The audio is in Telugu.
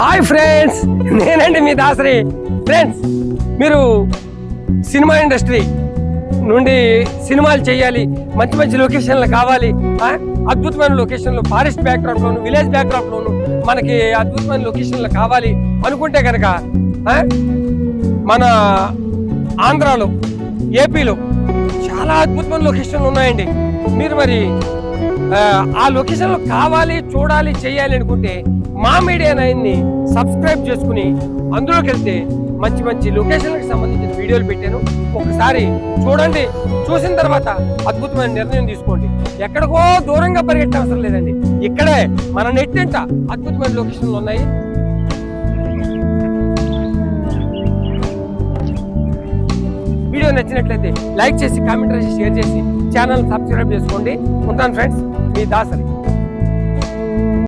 హాయ్ ఫ్రెండ్స్, నేనండి మీ దాసరి. ఫ్రెండ్స్, మీరు సినిమా ఇండస్ట్రీ నుండి సినిమాలు చేయాలి, మంచి మంచి లొకేషన్లు కావాలి, అద్భుతమైన లొకేషన్లు, ఫారెస్ట్ బ్యాక్డ్రాప్లోను, విలేజ్ బ్యాక్డ్రాప్లోను మనకి అద్భుతమైన లొకేషన్లు కావాలి అనుకుంటే కనుక మన ఆంధ్రాలో, ఏపీలో చాలా అద్భుతమైన లొకేషన్లు ఉన్నాయండి. మీరు మరి ఆ లొకేషన్లో కావాలి, చూడాలి, చేయాలి అనుకుంటే మా మీడియా 9ని సబ్స్క్రైబ్ చేసుకుని అందులోకి వెళ్తే మంచి మంచి లొకేషన్లకు సంబంధించిన వీడియోలు పెట్టాను. ఒకసారి చూడండి, చూసిన తర్వాత అద్భుతమైన నిర్ణయం తీసుకోండి. ఎక్కడికో దూరంగా పరిగెట్టే అవసరం లేదండి, ఇక్కడే మన నెట్టింట అద్భుతమైన లొకేషన్లు ఉన్నాయి. వీడియో నచ్చినట్లయితే లైక్ చేసి, కామెంట్ చేసి, షేర్ చేసి ఛానల్ సబ్స్క్రైబ్ చేసుకోండి. ఉంటాను ఫ్రెండ్స్, మీ దాసరి.